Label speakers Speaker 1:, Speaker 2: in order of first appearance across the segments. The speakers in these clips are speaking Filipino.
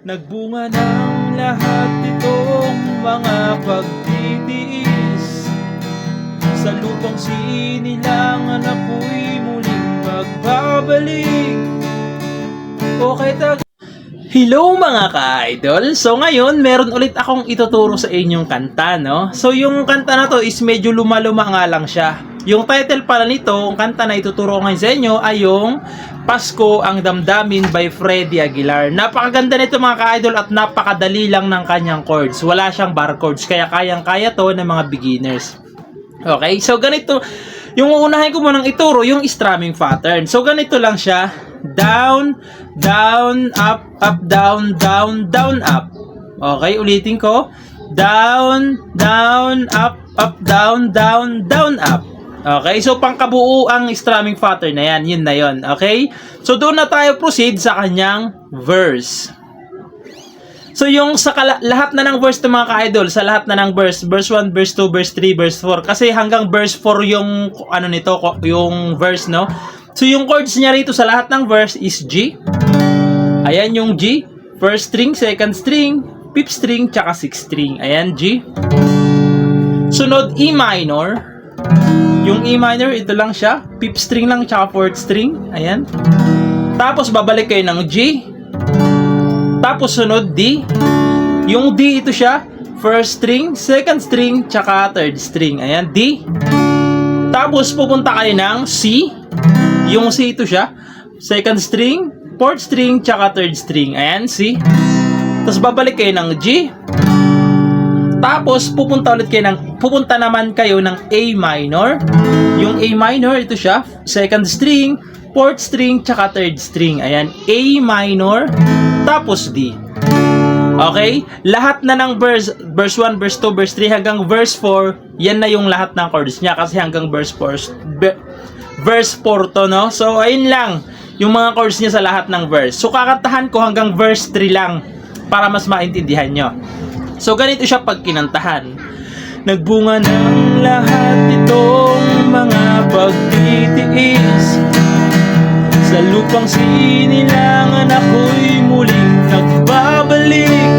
Speaker 1: Nagbunga ng lahat itong mga pagtitiis. Sa lupang sinilangan ako'y muling magbabalik. Okay, Hello mga ka-idol! So ngayon, meron ulit akong ituturo sa inyong kanta, no? So yung kanta na to is medyo luma-luma nga lang siya. Yung title pala nito, ang kanta na ituturo ko ngayon sa inyo ay yung Pasko ang Damdamin by Freddy Aguilar. Napakaganda nito mga ka-idol at napakadali lang ng kanyang chords. Wala siyang bar chords, kaya kayang-kaya to ng mga beginners. Okay, so ganito. Yung uunahin ko munang ituro, yung strumming pattern. So ganito lang siya. Down, down, up, up, down, down, down, up. Okay, ulitin ko. Down, down, up, up, down, down, down, up. Okay, so pangkabuo ang strumming pattern na yan. Yun na yun. Okay? So doon na tayo proceed sa kanyang verse. So yung sa lahat na ng verse ng mga ka-idol, sa lahat na ng verse 1, verse 2, verse 3, verse 4. Kasi hanggang verse 4 yung ano nito, yung verse, no? So yung chords niya rito sa lahat ng verse is G. Ayan yung G. First string, second string, fifth string, tsaka sixth string. Ayan, G. Sunod, E minor. Yung E minor, ito lang siya. Fifth string lang, tsaka fourth string. Ayan. Tapos, babalik kayo ng G. Tapos, sunod, D. Yung D, ito siya. First string, second string, tsaka third string. Ayan, D. Tapos, pupunta kayo ng C. Yung C, ito siya. Second string, fourth string, tsaka third string. Ayan, C. Tapos, babalik kayo ng G. Tapos, pupunta naman kayo ng A minor. Yung A minor, ito siya. Second string, fourth string, tsaka third string. Ayan, A minor, tapos D. Okay? Lahat na ng verse 1, verse 2, verse 3, hanggang verse 4, yan na yung lahat ng chords niya. Kasi hanggang verse 4 to, no? So, ayun lang, yung mga chords niya sa lahat ng verse. So, kakantahan ko hanggang verse 3 lang para mas maintindihan nyo. So, ganito siya pag kinantahan. Nagbunga ng lahat itong mga pagtitiis. Sa lupang sinilangan ako'y muling nagbabalik.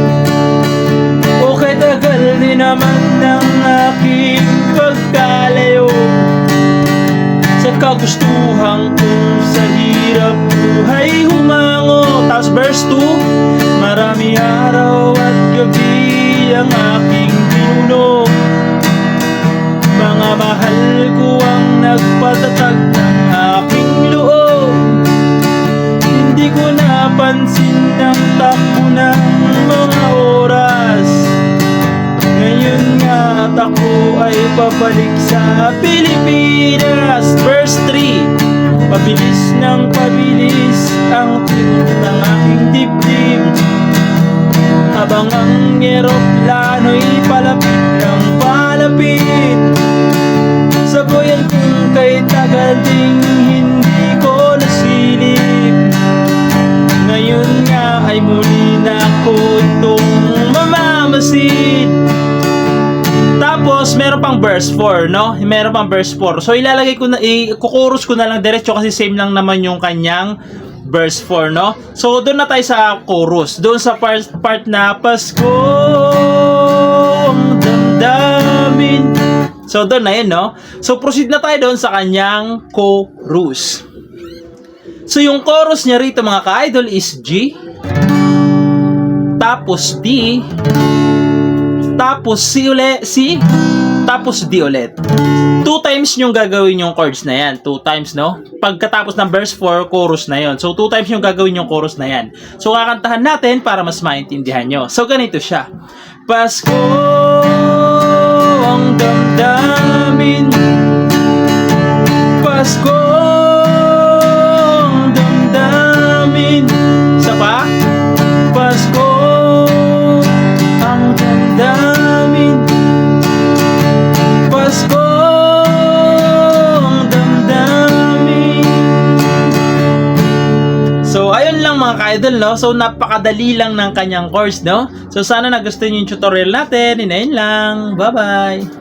Speaker 1: O kay tagal din naman ng aking pagkalayo sa kagustuhan ko sa hirap buhay humango. Tapos verse 2, marami araw at gabi ang aking pinuno. Mga mahal ko ang nagpatatag ng aking loob. Hindi ko napansin ang takbo ng mga oras. Ngayon nga at ako ay pabalik sa Pilipinas. Verse 3, pabilis ng pabilis ang tibok ng aking dibdib. Habang ang eroplano'y palapit ng palapit. Sabayan kung kay tagal ding hindi ko nasilip. Ngayon nga ay muli na ako itong mamamasid. Tapos meron pang verse 4, no? Meron pang verse 4. So ilalagay ko na, i-chorus ko na lang diretso kasi same lang naman yung kanyang verse 4, no? So, doon na tayo sa chorus. Doon sa part na Pasko ang damdamin. So, doon na yun, no? So, proceed na tayo doon sa kanyang chorus. So, yung chorus niya rito, mga ka-idol, is G. Tapos D. Tapos C ulit. C. Tapos D ulit. 2 times yung gagawin yung chords na yan. 2 times, no? Pagkatapos ng verse 4, chorus na yon. So, 2 times yung gagawin yung chorus na yan. So, kakantahan natin para mas maintindihan nyo. So, ganito siya. Pasko ang damdamin. Pasko ang damdamin. Isa pa? Pasko ang damdamin. Pasko ang damdamin. So, ayun lang mga ka-idol, no? So, napakadali lang ng kanyang chords, no? So, sana nagustuhan yung tutorial natin. Inayin lang. Bye-bye!